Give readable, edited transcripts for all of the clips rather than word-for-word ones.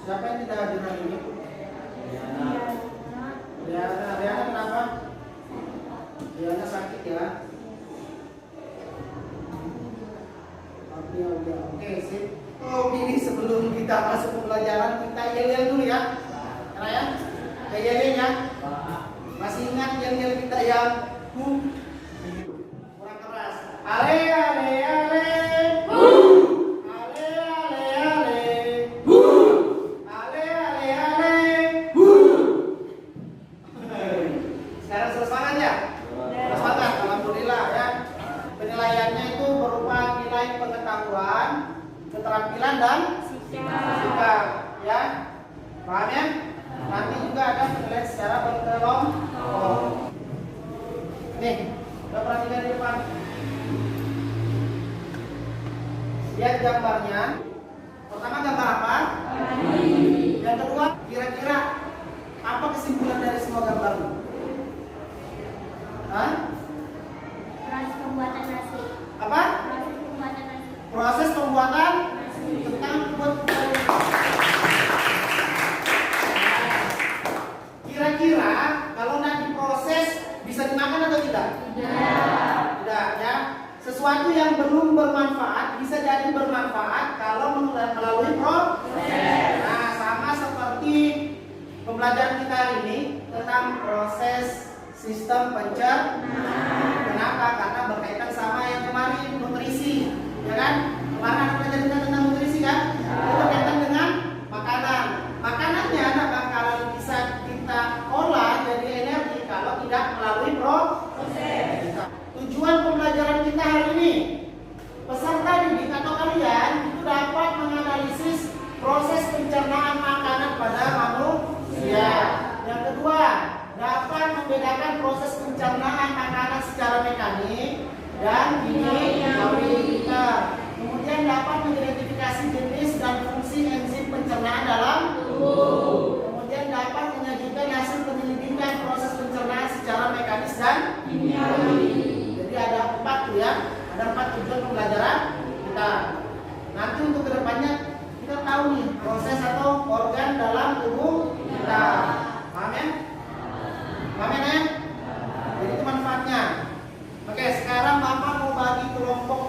Siapa yang tidak hadir hari ini? Riana kenapa? Riana sakit ya? Oke, sip. Oh, ini sebelum kita masuk ke pelajaran kita yel-yel dulu ya. Karena ya, yel-yel ya. Masih ingat yel-yel kita yang kurang keras. Ale ale ale. Ale ale ale. Ale ale ale. Sekarang semangat ya? Semangat, alhamdulillah ya. Penilaiannya itu berupa nilai pengetahuan, keterampilan dan sikap, ya. Paham ya? Nanti juga ada penilaian secara berkelompok. Nih, kita perhatikan di depan. Lihat gambarnya. Pertama gambar apa? Yang kedua, kira-kira apa kesimpulan dari semua gambar ini? Hah? Proses pembuatan nasi. Apa? Proses pembuatan nasi. Proses pembuatan tentang kira-kira kalau nanti proses bisa dimakan atau tidak? Tidak ya. Sesuatu yang belum bermanfaat bisa jadi bermanfaat kalau melalui proses. Nah, sama seperti pembelajaran kita hari ini tentang proses sistem pencernaan. Kenapa? Karena berkaitan sama yang kemarin, nutrisi, ya kan? Kemarin ada pelajaran tentang nutrisi kan? Itu berkaitan dengan makanan. Makanannya bakalan bisa kita olah jadi energi kalau tidak melalui proses. Tujuan pembelajaran kita hari ini, peserta didik atau kalian itu dapat menganalisis proses pencernaan makanan pada manusia. Yang kedua, dapat membedakan proses pencernaan makanan secara mekanik dan kimia. Kemudian dapat mengidentifikasi jenis dan fungsi enzim pencernaan dalam tubuh. Kemudian dapat menyajikan hasil penyelidikan proses pencernaan secara mekanis dan kimiawi. Jadi ada 4 tuh ya, ada 4 tujuan pembelajaran kita. Nanti untuk kedepannya kita tahu nih proses atau organ dalam tubuh kita. Paham ya? Paham ya? Jadi itu manfaatnya. Oke, sekarang Bapak mau bagi kelompok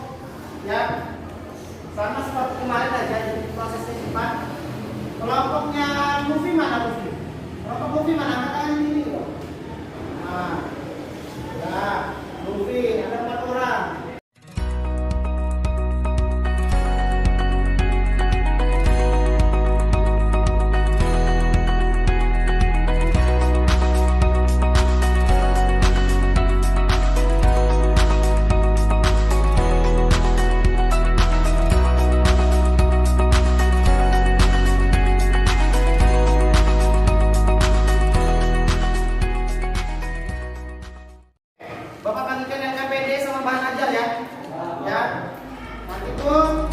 ya. Sama seperti kemarin aja, jadi prosesnya cepat. Kelompoknya Mufi mana Mufi? Kelompok Mufi mana? Katanya ini loh. Nah, ya, Mufi ada 4 orang. Bapak bagikan yang KPD sama bahan ajar ya. Ya. Nanti tuh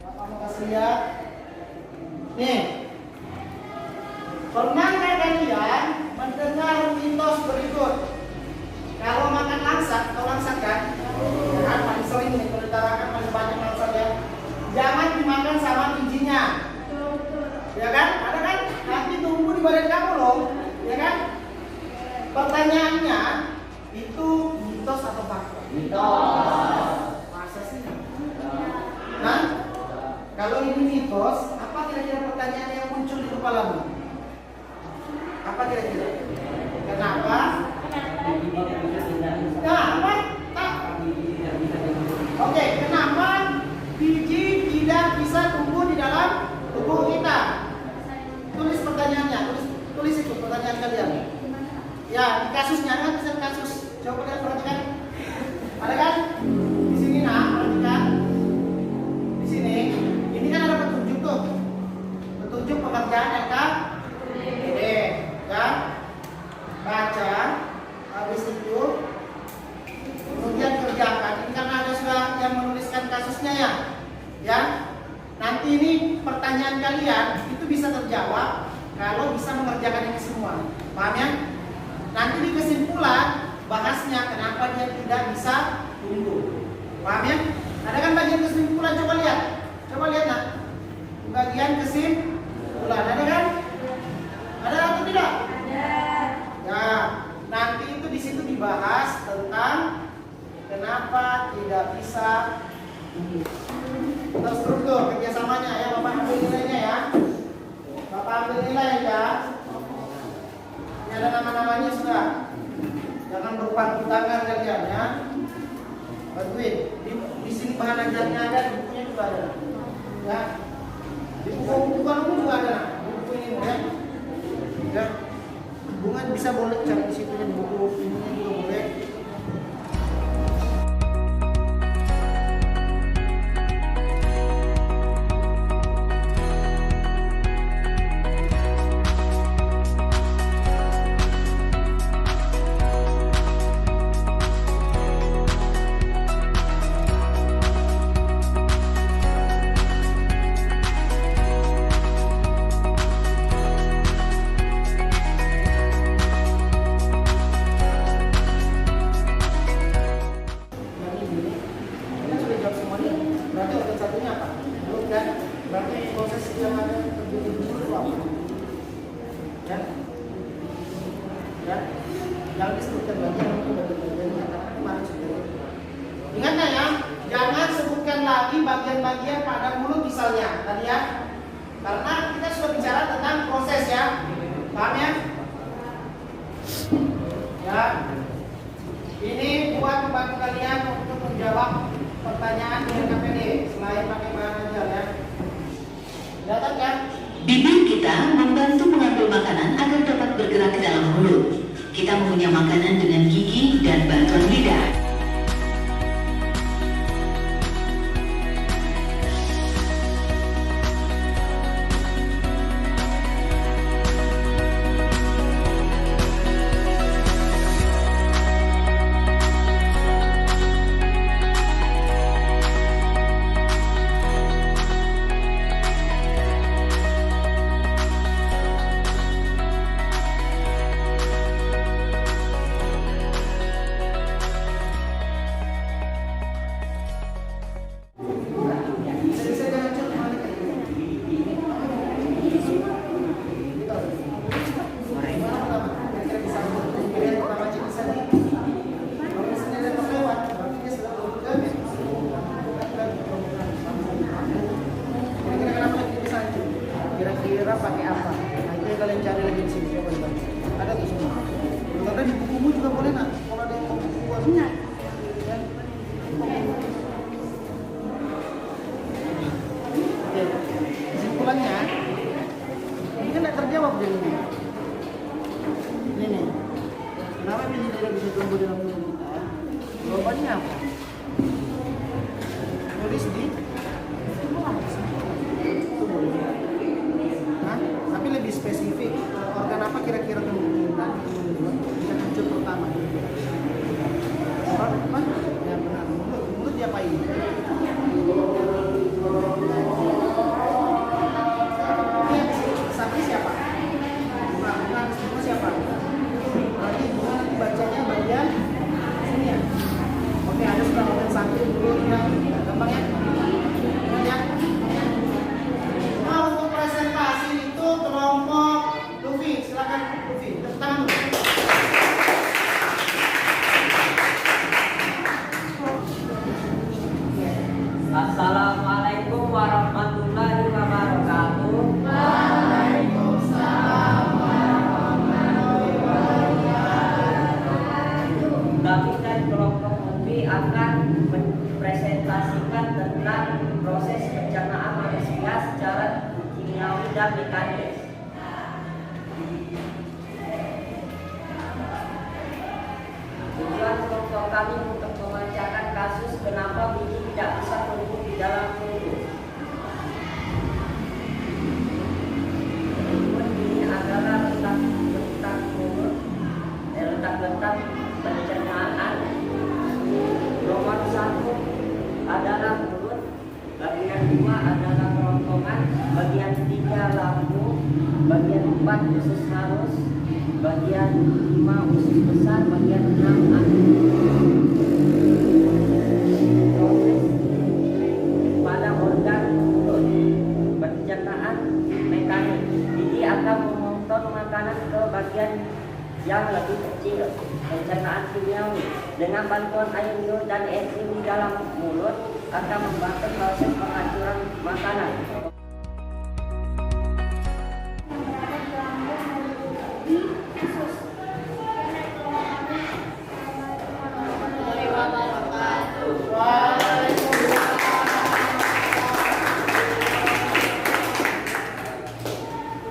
Bapak mau kasih lihat. Nih. Pernahkah kalian mendengar mitos berikut? Kalau makan langsat, atau langsat kan? Ya kan, paling sering nih berutarakan paling banyak langsat ya. Jangan dimakan sama bijinya. Ya kan? Ada kan? Nanti tumbuh di badan kamu loh. Ya kan? Pertanyaannya, itu mitos atau fakta? Mitos. Masa sih? Nah, kalau ini mitos, apa kira-kira pertanyaan yang muncul di kepalamu? Apa kira-kira? Kenapa? Kenapa? Oke, kenapa biji tidak bisa tumbuh di dalam tubuh kita? Tulis pertanyaannya, tulis itu pertanyaan kalian. Ya, di kasusnya kan bisa kasus. Coba kalian perhatikan. Ada kan? Di sini nah, perhatikan. Di sini, ini kan ada petunjuk tuh. Petunjuk pengerjaan LKPD, ya. Baca, habis itu kemudian kerjakan. Ini kan ada sudah yang menuliskan kasusnya ya. Ya. Nanti ini pertanyaan kalian itu bisa terjawab kalau bisa mengerjakan ini semua. Paham ya? Nanti di kesimpulan bahasnya kenapa dia tidak bisa tumbuh. Paham ya? Ada kan bagian kesimpulan, coba lihat. Coba lihat nak. Bagian kesimpulan ada kan? Ada atau tidak? Ada. Ya, nanti itu di situ dibahas tentang kenapa tidak bisa tumbuh. Terstruktur kerjasamanya ya, Bapak ambil nilainya ya. Bapak ambil nilai ya. Ini ada nama-namanya sudah. Jangan berpangku tangan kalian ya. Bantuin. Di sini bahan ajarnya ada, di bukunya juga ada. Ya. Di buku kamu juga ada. Di buku ini ya. Ya. Bunga bisa boleh cari di situ di buku ini juga boleh. Ingatnya ya, jangan sebutkan lagi bagian-bagian pada mulut misalnya tadi ya, karena kita sudah bicara tentang proses ya, paham ya? Ya, ini buat membantu kalian untuk menjawab pertanyaan di KPD selain pakai bahan ajar ya. Datang kan? Bibir kita membantu mengambil makanan agar dapat bergerak ke dalam mulut. Kita mengunyah makanan dengan gigi dan bantuan lidah. Kira-kira pakai apa? Nah itu yang kalian cari lagi di sini. Coba ada tuh semua. Karena di bukumu juga boleh nak. Kalau ada yang mau buku buat ya. Oke. Kesimpulannya, ini kan tidak terjawab jadi ini. Ini nih. Kenapa ini tidak bisa tumbuh dalam tubuh kita? Jawabannya apa? Tulis di tapi lebih spesifik organ apa kira-kira kemungkinan bisa muncul pertama apa? Ya benar, mulut diapain? Ini sapi siapa? Bukan semua siapa? Berarti bunga nanti bacanya bagian sini ya. Oke, ada sudah organ sapi mulut yang gampang ya. Ya. Nah, untuk presentasi itu kelompok Luffy, silakan Luffy, tepuk tangan dulu. Assalamualaikum warahmatullahi wabarakatuh. Waalaikumsalam warahmatullahi wabarakatuh. Kami dari kelompok Luffy akan mempresentasikan tentang proses pencernaan manusia secara kimiawi dan mekanis. Tujuan kelompok kami untuk memecahkan kasus kenapa biji tidak bisa tumbuh di dalam mulut. Ini adalah letak mulut, letak pencernaan. Nomor 1 adalah mulut, bagian 2 adalah kerongkongan, bagian 3 lambung, bagian bagian 4 usus halus, bagian 5 usus besar, bagian 6 progres pada organ mulut. Pencernaan mekanik. Gigi akan memotong makanan ke bagian yang lebih kecil. Pencernaan kimiawi dengan bantuan air liur dan enzim di dalam mulut akan membantu proses penghancuran makanan.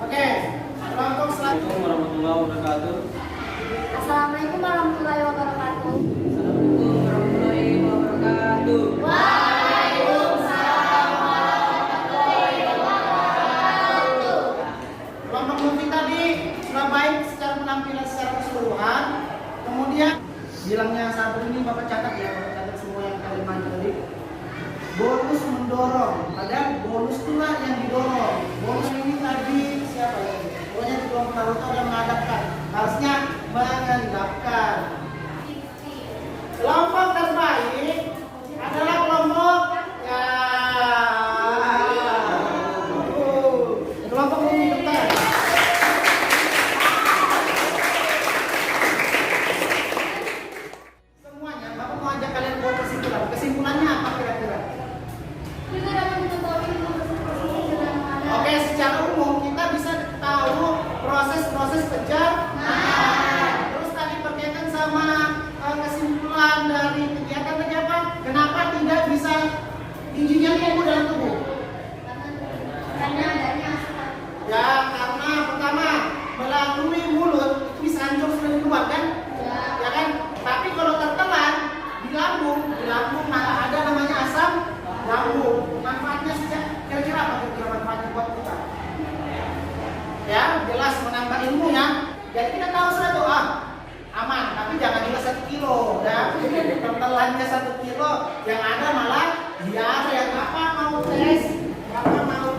Oke, kelompok selanjutnya. Warahmatullahi wabarakatuh. Assalamualaikum warahmatullahi wabarakatuh. Assalamualaikum warahmatullahi wabarakatuh. Kelompok multi tadi sudah baik secara penampilan secara keseluruhan. Kemudian bilangnya satu ini Bapak catat ya, Bapak catat semua yang kalimat tadi. Bonus mendorong, padahal bonus itulah yang didorong. Bonus ini tadi siapa ya? Pokoknya di kelompok taruh itu ada menghadapkan, harusnya mengendapkan. Kelompok terbaik adalah kelompok ya. Kelompok multi depan. Semuanya, Bapak mau ajak kalian buat kesimpulan. Kesimpulannya apa kira-kira? Oke, secara umum kita bisa tahu proses-proses pencernaan. Terus tadi berkaitan sama kesimpulan dari kegiatan tadi apa? Kenapa tidak bisa giginya tumbuh dalam tubuh? Ya, karena pertama melalui mulut itu bisa hancur sudah di luar kan? Ya kan? Tapi kalau tertelan di lambung malah ada namanya asam lambung. Manfaatnya sejak kira-kira apa kira-kira manfaatnya buat kita? Ya, jelas menambah ilmu ya. Jadi kita tahu sudah tuh aman, tapi jangan juga 1 kilo ya. Tertelannya 1 kilo, yang ada malah diare. Bapak mau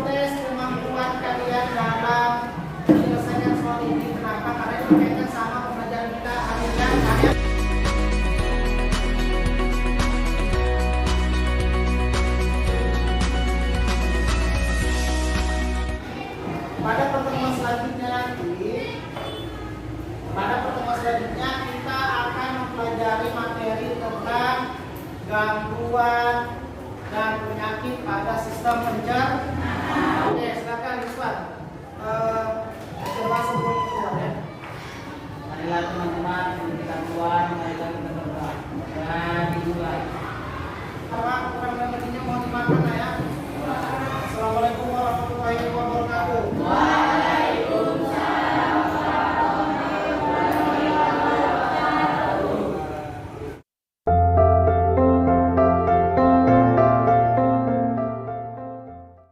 tes kemampuan kalian dalam menyelesaikan soal ini. Kenapa? Karena itu berkaitan sama pembelajaran kita hari ini. Pada pertemuan selanjutnya kita akan mempelajari materi tentang gangguan dan penyakit pada sistem pencernaan. Oke, silakan Yuswan.